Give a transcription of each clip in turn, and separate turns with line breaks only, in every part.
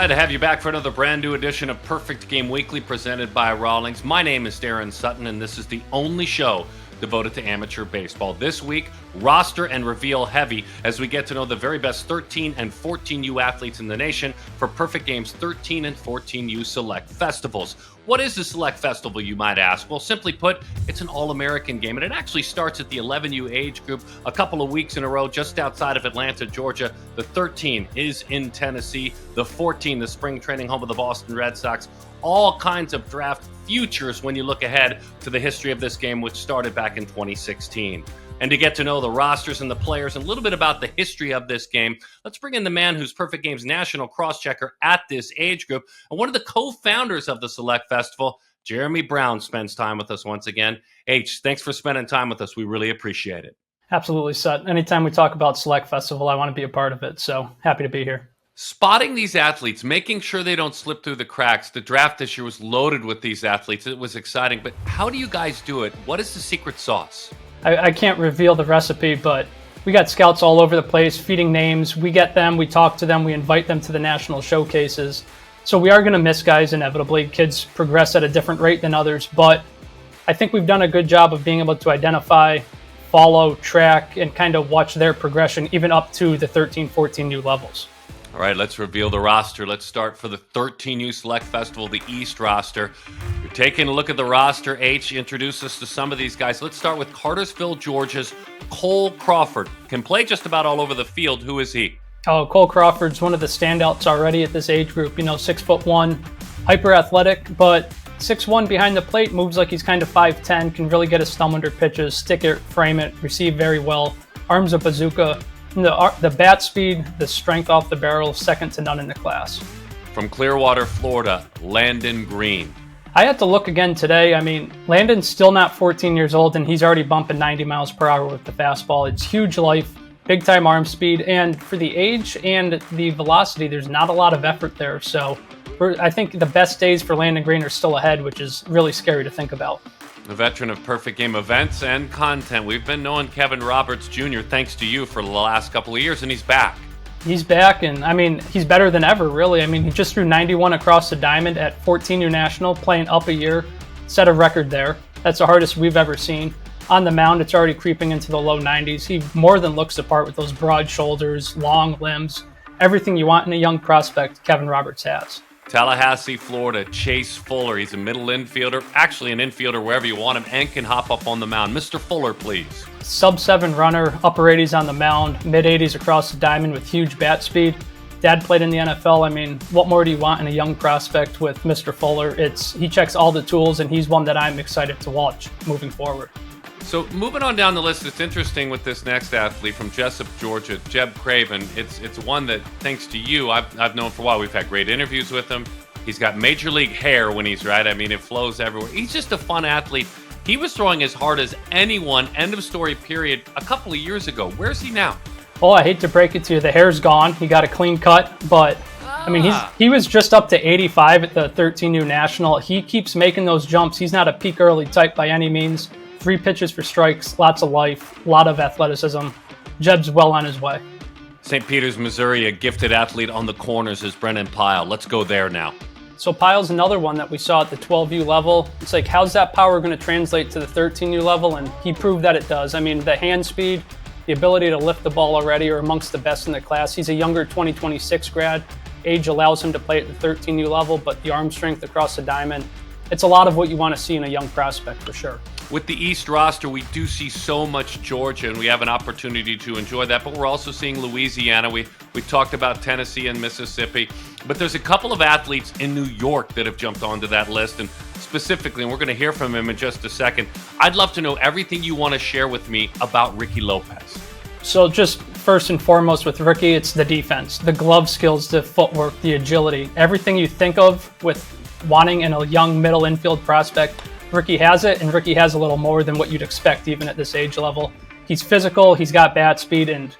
Glad to have you back for another brand new edition of Perfect Game Weekly presented by Rawlings. My name is Darren Sutton, and this is the only show devoted to amateur baseball. This week, roster and reveal heavy as we get to know the very best 13 and 14U athletes in the nation for Perfect Game's 13 and 14U Select Festivals. What is the Select Festival, you might ask? Well, simply put, it's an all-American game, and it actually starts at the 11U age group a couple of weeks in a row just outside of Atlanta, Georgia. The 13 is in Tennessee. The 14, the spring training home of the Boston Red Sox. All kinds of draft futures when you look ahead to the history of this game, which started back in 2016. And to get to know the rosters and the players and a little bit about the history of this game, let's bring in the man who's Perfect Game's national cross-checker at this age group and one of the co-founders of the Select Festival. Jeremy Brown spends time with us once again. H, thanks for spending time with us. We really appreciate it.
Absolutely, Sut. Anytime we talk about Select Festival, I want to be a part of it, so happy to be here.
Spotting these athletes, making sure they don't slip through the cracks. The draft this year was loaded with these athletes. It was exciting, but how do you guys do it? What is the secret sauce?
I can't reveal the recipe, but we got scouts all over the place feeding names. We get them, we talk to them, we invite them to the national showcases. So we are going to miss guys inevitably. Kids progress at a different rate than others, but I think we've done a good job of being able to identify, follow, track, and kind of watch their progression even up to the 13, 14U levels.
All right, let's reveal the roster. Let's start for the 13U Select Festival, the East roster. You're taking a look at the roster. H, introduce us to some of these guys. Let's start with Cartersville, Georgia's Cole Crawford. Can play just about all over the field. Who is he?
Oh, Cole Crawford's one of the standouts already at this age group. 6'1", hyper athletic, but 6'1" behind the plate, moves like he's kind of 5'10", can really get his thumb under pitches, stick it, frame it, receive very well. Arms a bazooka. The bat speed, the strength off the barrel, second to none in the class.
From Clearwater, Florida, Landon Green.
I had to look again today. Landon's still not 14 years old, and he's already bumping 90 miles per hour with the fastball. It's huge life, big-time arm speed, and for the age and the velocity, there's not a lot of effort there. So I think the best days for Landon Green are still ahead, which is really scary to think about.
A veteran of Perfect Game events and content. We've been knowing Kevin Roberts Jr. thanks to you for the last couple of years, and he's back.
He's back, and he's better than ever, really. He just threw 91 across the diamond at 14U National, playing up a year, set a record there. That's the hardest we've ever seen. On the mound, it's already creeping into the low 90s. He more than looks the part with those broad shoulders, long limbs, everything you want in a young prospect, Kevin Roberts has.
Tallahassee, Florida, Chase Fuller. He's a middle infielder, actually an infielder wherever you want him, and can hop up on the mound. Mr. Fuller, please.
Sub-7 runner, upper 80s on the mound, mid-80s across the diamond with huge bat speed. Dad played in the NFL. What more do you want in a young prospect with Mr. Fuller? He checks all the tools, and he's one that I'm excited to watch moving forward.
So moving on down the list, it's interesting with this next athlete from Jessup, Georgia, Jeb Craven. It's one that, thanks to you, I've known for a while. We've had great interviews with him. He's got major league hair when he's right. It flows everywhere. He's just a fun athlete. He was throwing as hard as anyone, end of story, period, a couple of years ago. Where's he now?
Well, I hate to break it to you. The hair's gone. He got a clean cut, but he was just up to 85 at the 13U National. He keeps making those jumps. He's not a peak early type by any means. 3 pitches for strikes, lots of life, a lot of athleticism. Jeb's well on his way.
St. Peters, Missouri, a gifted athlete on the corners is Brennan Pyle. Let's go there now.
So Pyle's another one that we saw at the 12U level. It's like, how's that power going to translate to the 13U level? And he proved that it does. The hand speed, the ability to lift the ball already are amongst the best in the class. He's a younger 2026 grad. Age allows him to play at the 13U level, but the arm strength across the diamond, it's a lot of what you want to see in a young prospect for sure.
With the East roster, we do see so much Georgia, and we have an opportunity to enjoy that, but we're also seeing Louisiana. We talked about Tennessee and Mississippi, but there's a couple of athletes in New York that have jumped onto that list, and specifically, and we're going to hear from him in just a second, I'd love to know everything you want to share with me about Ricky Lopez.
So just first and foremost with Ricky, it's the defense, the glove skills, the footwork, the agility, everything you think of with wanting in a young middle infield prospect. Ricky has it, and Ricky has a little more than what you'd expect even at this age level. He's physical, he's got bat speed, and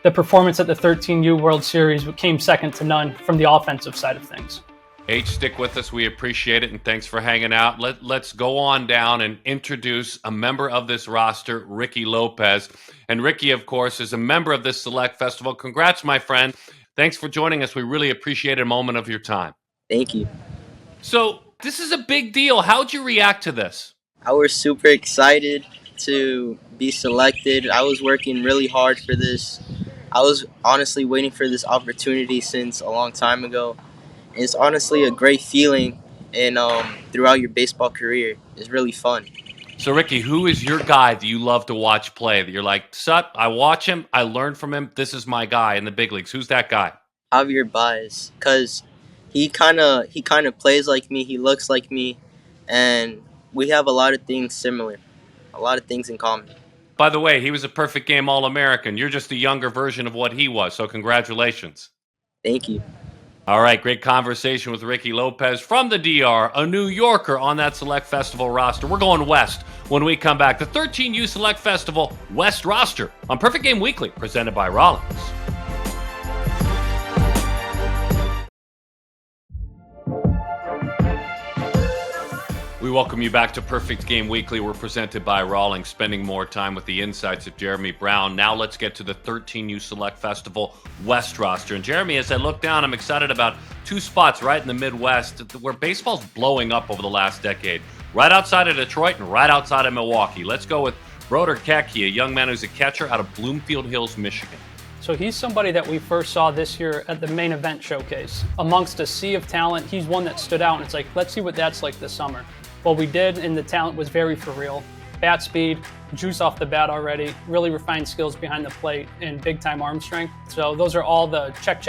the performance at the 13U World Series came second to none from the offensive side of things.
H, stick with us. We appreciate it, and thanks for hanging out. Let's go on down and introduce a member of this roster, Ricky Lopez. And Ricky, of course, is a member of this Select Festival. Congrats, my friend. Thanks for joining us. We really appreciate a moment of your time.
Thank you.
So this is a big deal. How'd you react to this?
I was super excited to be selected. I was working really hard for this. I was honestly waiting for this opportunity since a long time ago. And it's honestly a great feeling, and throughout your baseball career, it's really fun.
So, Ricky, who is your guy that you love to watch play? That you're like, Sut, I watch him, I learn from him. This is my guy in the big leagues. Who's that guy?
Javier Baez, cause he kind of plays like me. He looks like me, and we have a lot of things similar, a lot of things in common.
By the way, he was a perfect game All-American. You're just a younger version of what he was, so congratulations.
Thank you.
All right, great conversation with Ricky Lopez from the DR, a New Yorker on that Select Festival roster. We're going west when we come back. The 13U Select Festival West roster on Perfect Game Weekly, presented by Rollins. We welcome you back to Perfect Game Weekly. We're presented by Rawlings, spending more time with the insights of Jeremy Brown. Now let's get to the 13U Select Festival West roster. And Jeremy, as I look down, I'm excited about two spots right in the Midwest where baseball's blowing up over the last decade. Right outside of Detroit and right outside of Milwaukee. Let's go with Broder Keki, a young man who's a catcher out of Bloomfield Hills, Michigan.
So he's somebody that we first saw this year at the main event showcase. Amongst a sea of talent, he's one that stood out, and it's like, let's see what that's like this summer. Well, we did, and the talent was very for real. Bat speed, juice off the bat already, really refined skills behind the plate, and big-time arm strength. So those are all the check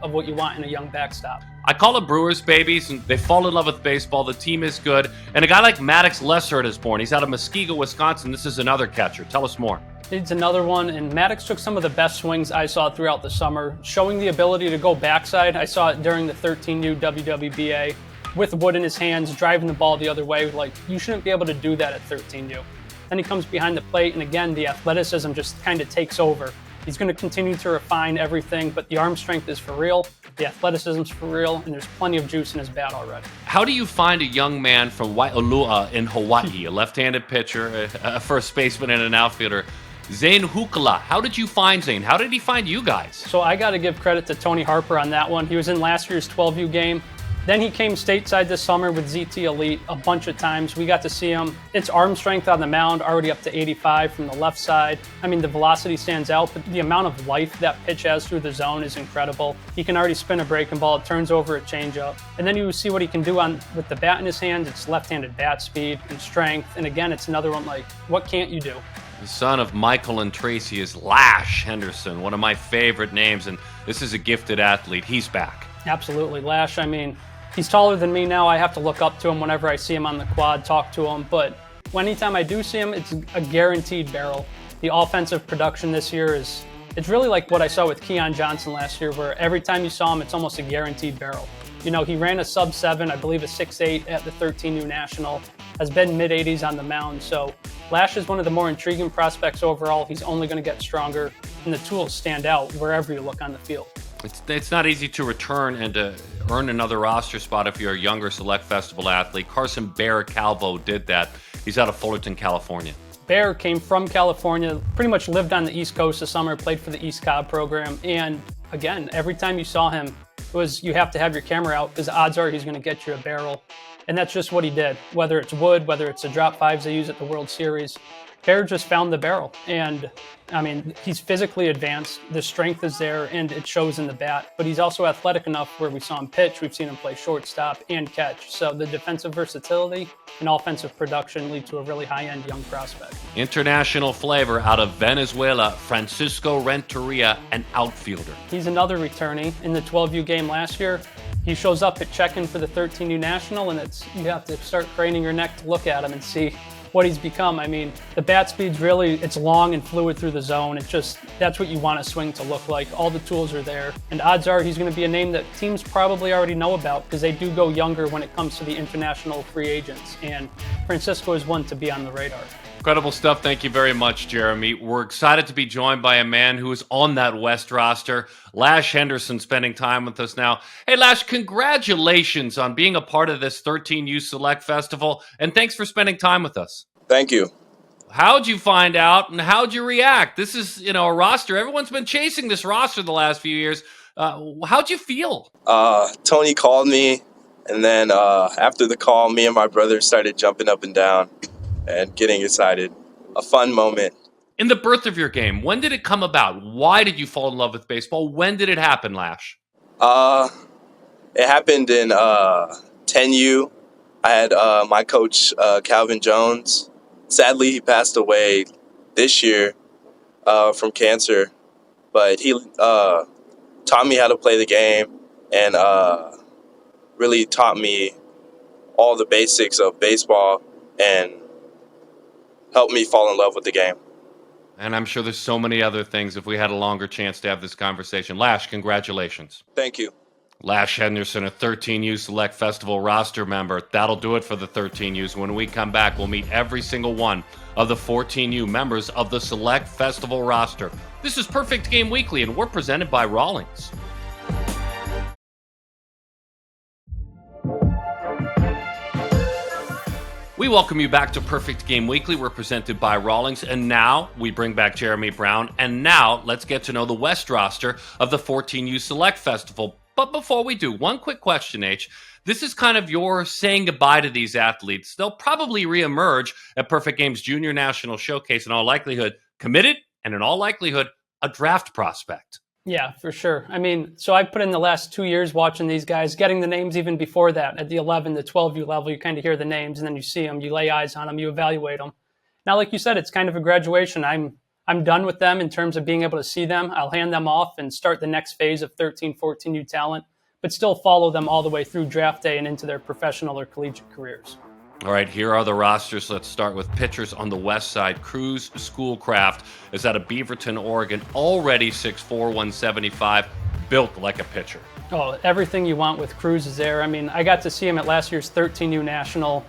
of what you want in a young backstop.
I call it Brewers babies, and they fall in love with baseball. The team is good. And a guy like Maddox Lessert is born. He's out of Muskego, Wisconsin. This is another catcher. Tell us more.
It's another one, and Maddox took some of the best swings I saw throughout the summer, showing the ability to go backside. I saw it during the 13U WWBA. With wood in his hands, driving the ball the other way. Like, you shouldn't be able to do that at 13U. Then he comes behind the plate, and again, the athleticism just kind of takes over. He's going to continue to refine everything, but the arm strength is for real, the athleticism's for real, and there's plenty of juice in his bat already.
How do you find a young man from Waialua in Hawaii, a left-handed pitcher, a first baseman, and an outfielder, Zane Hukala? How did you find Zane? How did he find you guys?
So I got to give credit to Tony Harper on that one. He was in last year's 12U game. Then he came stateside this summer with ZT Elite a bunch of times. We got to see him. It's arm strength on the mound, already up to 85 from the left side. I mean, the velocity stands out, but the amount of life that pitch has through the zone is incredible. He can already spin a breaking ball. It turns over a changeup. And then you see what he can do with the bat in his hand. It's left-handed bat speed and strength. And again, it's another one like, what can't you do?
The son of Michael and Tracy is Lash Henderson, one of my favorite names, and this is a gifted athlete. He's back.
Absolutely. Lash, I mean, he's taller than me now. I have to look up to him whenever I see him on the quad, talk to him. But anytime I do see him, it's a guaranteed barrel. The offensive production this year it's really like what I saw with Keon Johnson last year, where every time you saw him, it's almost a guaranteed barrel. You know, he ran a sub-7, I believe a 6'8" at the 13U National, has been mid-80s on the mound. So Lash is one of the more intriguing prospects overall. He's only going to get stronger, and the tools stand out wherever you look on the field.
It's not easy to return and to earn another roster spot if you're a younger Select Festival athlete. Carson Bear Calvo did that. He's out of Fullerton, California.
Bear came from California, pretty much lived on the East Coast this summer, played for the East Cobb program. And again, every time you saw him, it was you have to have your camera out because odds are he's going to get you a barrel. And that's just what he did. Whether it's wood, whether it's the drop fives they use at the World Series, Bear just found the barrel. And I mean, he's physically advanced, the strength is there, and it shows in the bat. But he's also athletic enough where we saw him pitch, we've seen him play shortstop and catch. So the defensive versatility and offensive production lead to a really high-end young prospect.
International flavor out of Venezuela, Francisco Renteria, an outfielder.
He's another returnee. In the 12U game last year, he shows up at check-in for the 13U National, and you have to start craning your neck to look at him and see what he's become. I mean, the bat speed's it's long and fluid through the zone. That's what you want a swing to look like. All the tools are there. And odds are he's going to be a name that teams probably already know about because they do go younger when it comes to the international free agents. And Francisco is one to be on the radar.
Incredible stuff. Thank you very much, Jeremy. We're excited to be joined by a man who is on that West roster, Lash Henderson, spending time with us now. Hey, Lash, congratulations on being a part of this 13U Select Festival, and thanks for spending time with us.
Thank you.
How'd you find out, and how'd you react? This is, a roster. Everyone's been chasing this roster the last few years. How'd you feel?
Tony called me, and then after the call, me and my brother started jumping up and down and getting excited. A fun moment.
In the birth of your game, when did it come about? Why did you fall in love with baseball? When did it happen, Lash?
It happened in 10U. I had my coach, Calvin Jones. Sadly, he passed away this year from cancer, but he taught me how to play the game and really taught me all the basics of baseball and helped me fall in love with the game.
And I'm sure there's so many other things if we had a longer chance to have this conversation. Lash, congratulations.
Thank you.
Lash Henderson, a 13U Select Festival roster member. That'll do it for the 13Us. When we come back, we'll meet every single one of the 14U members of the Select Festival roster. This is Perfect Game Weekly, and we're presented by Rawlings. We welcome you back to Perfect Game Weekly. We're presented by Rawlings, and now we bring back Jeremy Brown. And now let's get to know the West roster of the 14U Select Festival. But before we do, one quick question, H. This is kind of your saying goodbye to these athletes. They'll probably reemerge at Perfect Game's Junior National Showcase, in all likelihood committed, and in all likelihood a draft prospect.
Yeah, for sure. I mean, so I've put in the last 2 years watching these guys, getting the names even before that. At the 11 to 12U level, you kind of hear the names, and then you see them, you lay eyes on them, you evaluate them. Now, like you said, it's kind of a graduation. I'm done with them in terms of being able to see them. I'll hand them off and start the next phase of 13, 14U talent, but still follow them all the way through draft day and into their professional or collegiate careers.
All right, here are the rosters. Let's start with pitchers on the west side. Kruz Schoolcraft is out of Beaverton, Oregon, already 6'4", 175, built like a pitcher.
Oh, everything you want with Kruz is there. I mean, I got to see him at last year's 13U National.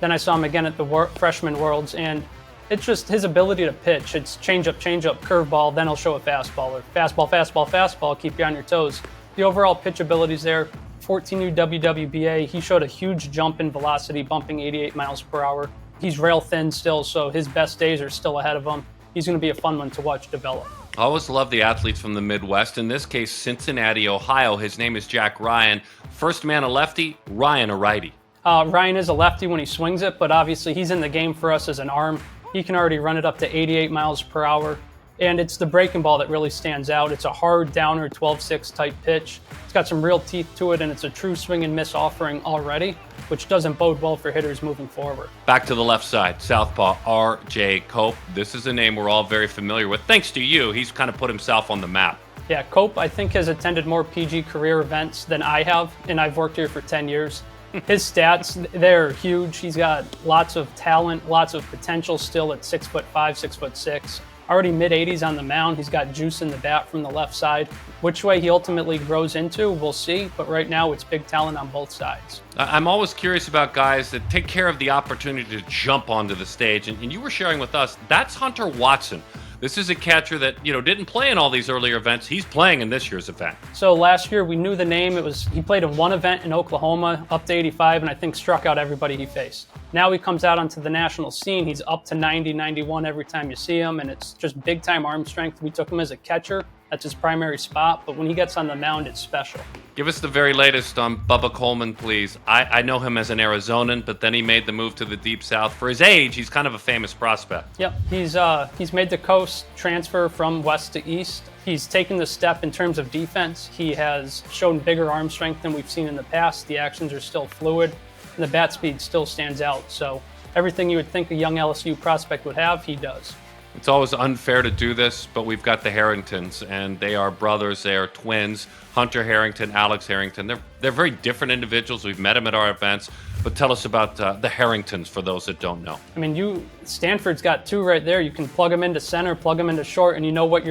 Then I saw him again at the Freshman Worlds, and it's just his ability to pitch. It's change up, curveball, then he'll show a fastball, or fastball, keep you on your toes. The overall pitch ability's there. 14U WWBA, he showed a huge jump in velocity, bumping 88 miles per hour. He's rail thin still, so his best days are still ahead of him. He's going to be a fun one to watch develop.
I always love the athletes from the Midwest. In this case, Cincinnati, Ohio. His name is Jack Ryan. First man a lefty, Ryan a righty.
Ryan is a lefty when he swings it, but obviously he's in the game for us as an arm. He can already run it up to 88 miles per hour. And it's the breaking ball that really stands out. It's a hard downer 12-6 type pitch. It's got some real teeth to it, and it's a true swing and miss offering already, which doesn't bode well for hitters moving forward.
Back to the left side, southpaw R.J. Cope. This is a name we're all very familiar with. Thanks to you, he's kind of put himself on the map.
Yeah, Cope, I think, has attended more PG career events than I have, and I've worked here for 10 years. His stats, they're huge. He's got lots of talent, lots of potential still at 6'5", 6'6". Already mid-80s on the mound. He's got juice in the bat from the left side. Which way he ultimately grows into, we'll see. But right now, it's big talent on both sides.
I'm always curious about guys that take care of the opportunity to jump onto the stage. And you were sharing with us, that's Hunter Watson. This is a catcher that, didn't play in all these earlier events. He's playing in this year's event.
So last year, we knew the name. He played in one event in Oklahoma, up to 85, and I think struck out everybody he faced. Now he comes out onto the national scene. He's up to 90, 91 every time you see him, and it's just big-time arm strength. We took him as a catcher. That's his primary spot, but when he gets on the mound, it's special. Give us the very latest on Bubba Coleman, please. I know him as an Arizonan, but then he made the move to the Deep South. For his age, he's kind of a famous prospect. Yep, he's made the coast transfer from west to east. He's taken the step in terms of defense. He has shown bigger arm strength than we've seen in the past. The actions are still fluid, and the bat speed still stands out. So everything you would think a young LSU prospect would have, he does. It's always unfair to do this, but we've got the Harringtons, and they are brothers. They are twins. Hunter Harrington, Alex Harrington. They're very different individuals. We've met them at our events. But tell us about the Harringtons for those that don't know. I mean, Stanford's got two right there. You can plug them into center, plug them into short, and you know what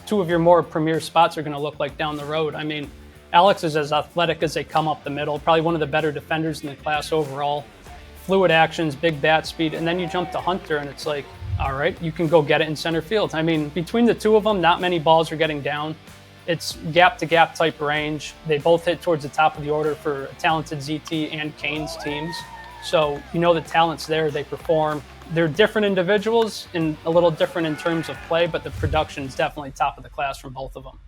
two of your more premier spots are going to look like down the road. I mean, Alex is as athletic as they come up the middle. Probably one of the better defenders in the class overall. Fluid actions, big bat speed, and then you jump to Hunter, and it's like, all right, you can go get it in center field. I mean, between the two of them, not many balls are getting down. It's gap-to-gap type range. They both hit towards the top of the order for talented ZT and Canes teams. So the talent's there. They perform. They're different individuals and a little different in terms of play, but the production's definitely top of the class from both of them.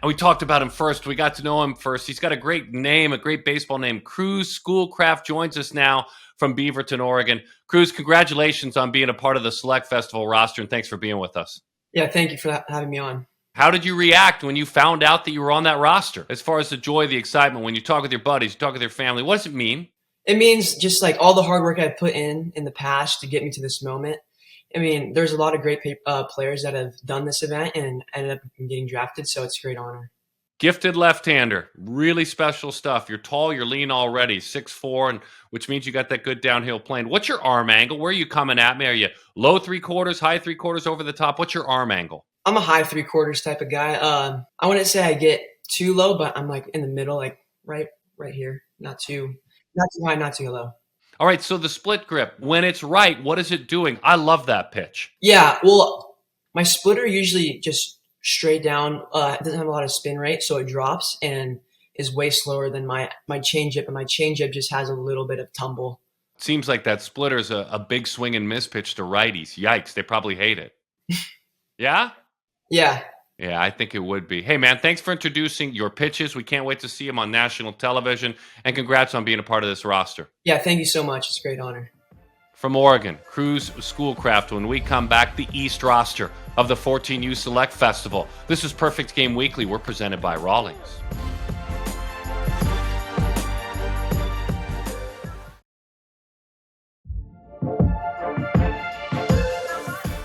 And we talked about him first. We got to know him first. He's got a great name, a great baseball name. Kruz Schoolcraft joins us now from Beaverton, Oregon. Kruz, congratulations on being a part of the Select Festival roster, and thanks for being with us.
Yeah, thank you for having me on.
How did you react when you found out that you were on that roster? As far as the joy, the excitement, when you talk with your buddies, you talk with your family, what does it mean?
It means just like all the hard work I've put in the past to get me to this moment. I mean, there's a lot of great players that have done this event and ended up getting drafted, so it's a great honor.
Gifted left-hander, really special stuff. You're tall, you're lean already, 6'4", and which means you got that good downhill plane. What's your arm angle? Where are you coming at me? Are you low 3/4, high 3/4, over the top? What's your arm angle?
I'm a high 3/4 type of guy. I wouldn't say I get too low, but I'm like in the middle, like right here. Not too high, not too low.
All right, so the split grip, when it's right, what is it doing? I love that pitch.
Yeah, well, my splitter usually just straight down. It doesn't have a lot of spin rate, so it drops and is way slower than my changeup, and my changeup just has a little bit of tumble.
Seems like that splitter's a big swing and miss pitch to righties. Yikes, they probably hate it. Yeah?
Yeah.
Yeah, I think it would be. Hey, man, thanks for introducing your pitches. We can't wait to see them on national television. And congrats on being a part of this roster.
Yeah, thank you so much. It's a great honor.
From Oregon, Kruz Schoolcraft. When we come back, the East roster of the 14U Select Festival. This is Perfect Game Weekly. We're presented by Rawlings.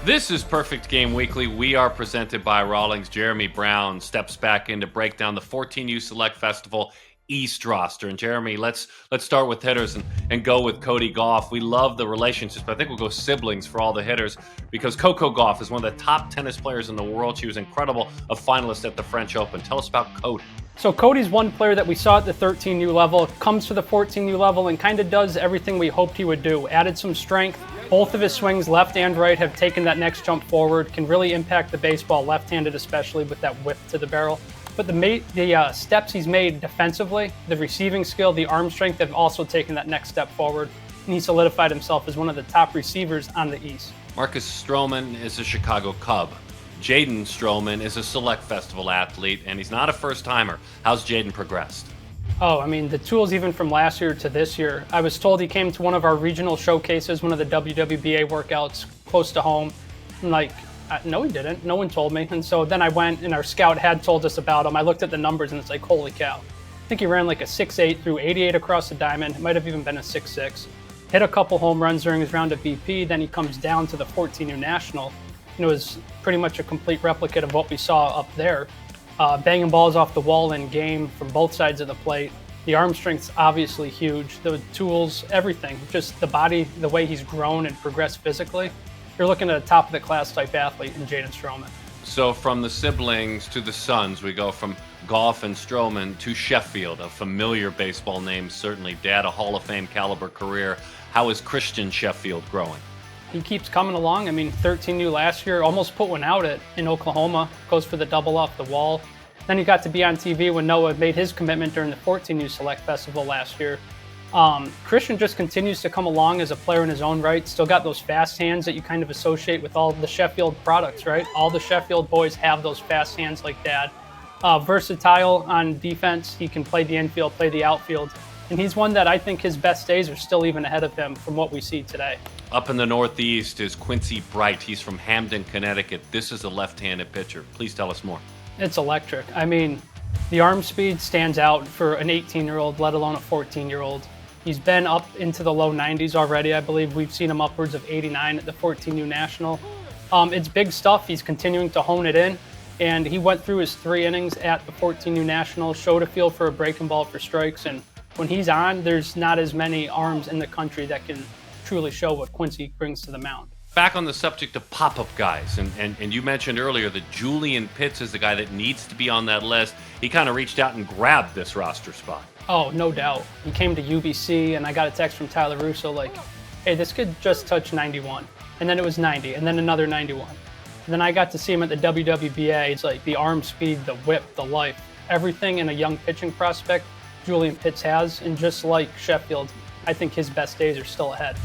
This is Perfect Game Weekly. We are presented by Rawlings. Jeremy Brown steps back in to break down the 14U Select Festival East roster. And Jeremy, let's start with hitters and go with Cody Gauff. We love the relationships, but I think we'll go siblings for all the hitters because Coco Gauff is one of the top tennis players in the world. She was incredible, a finalist at the French Open. Tell us about Cody.
So Cody's one player that we saw at the 13U level, comes to the 14U level and kind of does everything we hoped he would do. Added some strength. Both of his swings, left and right, have taken that next jump forward, can really impact the baseball, left-handed especially, with that whip to the barrel. But the steps he's made defensively, the receiving skill, the arm strength have also taken that next step forward, and he solidified himself as one of the top receivers on the East.
Marcus Stroman is a Chicago Cub. Jaden Stroman is a Select Festival athlete, and he's not a first-timer. How's Jaden progressed?
Oh, I mean, the tools even from last year to this year. I was told he came to one of our regional showcases, one of the WWBA workouts close to home. I'm like, no, he didn't. No one told me. And so then I went, and our scout had told us about him. I looked at the numbers, and it's like, holy cow. I think he ran like a 6'8", through 88 across the diamond. It might have even been a 6'6". Hit a couple home runs during his round of BP. Then he comes down to the 14U National. And it was pretty much a complete replicate of what we saw up there. Banging balls off the wall in game from both sides of the plate. The arm strength's obviously huge. The tools, everything. Just the body, the way he's grown and progressed physically. You're looking at a top-of-the-class type athlete in Jaden Stroman.
So from the siblings to the sons, we go from Gauff and Stroman to Sheffield, a familiar baseball name, certainly. Dad, a Hall of Fame caliber career. How is Christian Sheffield growing?
He keeps coming along. I mean, 13U last year, almost put one out in Oklahoma, goes for the double off the wall. Then he got to be on TV when Noah made his commitment during the 14U Select Festival last year. Christian just continues to come along as a player in his own right. Still got those fast hands that you kind of associate with all the Sheffield products, right? All the Sheffield boys have those fast hands like Dad. Versatile on defense. He can play the infield, play the outfield. And he's one that I think his best days are still even ahead of him from what we see today.
Up in the Northeast is Quincy Bright. He's from Hamden, Connecticut. This is a left-handed pitcher. Please tell us more.
It's electric. I mean, the arm speed stands out for an 18-year-old, let alone a 14-year-old. He's been up into the low 90s already, I believe. We've seen him upwards of 89 at the 14U National. It's big stuff. He's continuing to hone it in. And he went through his 3 innings at the 14U National, showed a feel for a breaking ball for strikes. And when he's on, there's not as many arms in the country that can truly show what Quincy brings to the mound.
Back on the subject of pop-up guys, and you mentioned earlier that Julian Pitts is the guy that needs to be on that list. He kind of reached out and grabbed this roster spot.
Oh, no doubt. He came to UBC, and I got a text from Tyler Russo like, hey, this kid just touched 91. And then it was 90, and then another 91. And then I got to see him at the WWBA. It's like the arm speed, the whip, the life, everything in a young pitching prospect Julian Pitts has. And just like Sheffield, I think his best days are still ahead.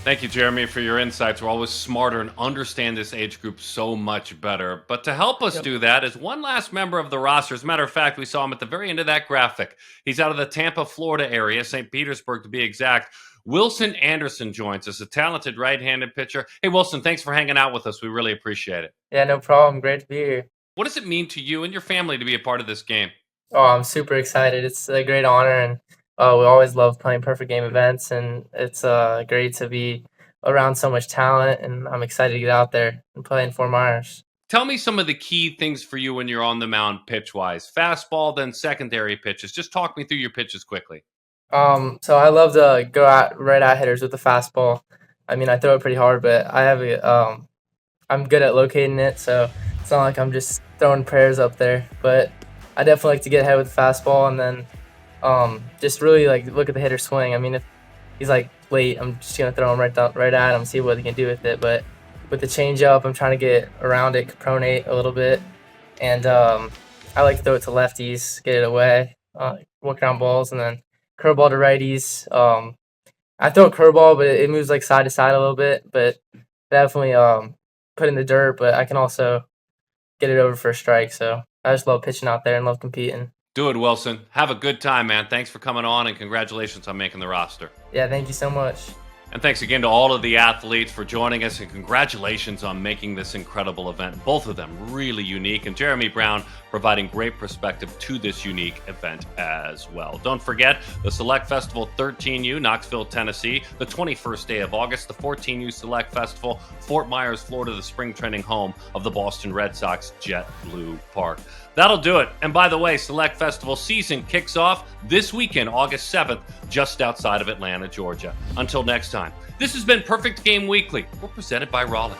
Thank you, Jeremy, for your insights. We're always smarter and understand this age group so much better. But to help us do that is one last member of the roster. As a matter of fact, we saw him at the very end of that graphic. He's out of the Tampa, Florida area, St. Petersburg to be exact. Wilson Andersen joins us, a talented right-handed pitcher. Hey, Wilson, thanks for hanging out with us. We really appreciate it.
Yeah, no problem. Great to be here.
What does it mean to you and your family to be a part of this game?
Oh, I'm super excited. It's a great honor, and we always love playing perfect game events, and it's great to be around so much talent, and I'm excited to get out there and play in Fort Myers.
Tell me some of the key things for you when you're on the mound pitch-wise. Fastball, then secondary pitches. Just talk me through your pitches quickly.
So I love to go out right at hitters with the fastball. I mean, I throw it pretty hard, but I'm good at locating it, so it's not like I'm just throwing prayers up there. But I definitely like to get ahead with the fastball, and then just really like look at the hitter swing. I mean, if he's like late, I'm just gonna throw him right at him, see what he can do with it. But with the changeup, I'm trying to get around it, pronate a little bit, and I like to throw it to lefties, get it away, work around balls, and then curveball to righties. I throw a curveball, but it moves like side to side a little bit, but definitely put in the dirt. But I can also get it over for a strike. So I just love pitching out there and love competing.
Do it, Wilson. Have a good time, man. Thanks for coming on, and congratulations on making the roster.
Yeah, thank you so much.
And thanks again to all of the athletes for joining us, and congratulations on making this incredible event. Both of them really unique, and Jeremy Brown providing great perspective to this unique event as well. Don't forget the Select Festival 13U, Knoxville, Tennessee, the 21st day of August, the 14U Select Festival, Fort Myers, Florida, the spring training home of the Boston Red Sox, Jet Blue Park. That'll do it. And by the way, Select Festival season kicks off this weekend, August 7th, just outside of Atlanta, Georgia. Until next time, this has been Perfect Game Weekly. We're presented by Rawlings.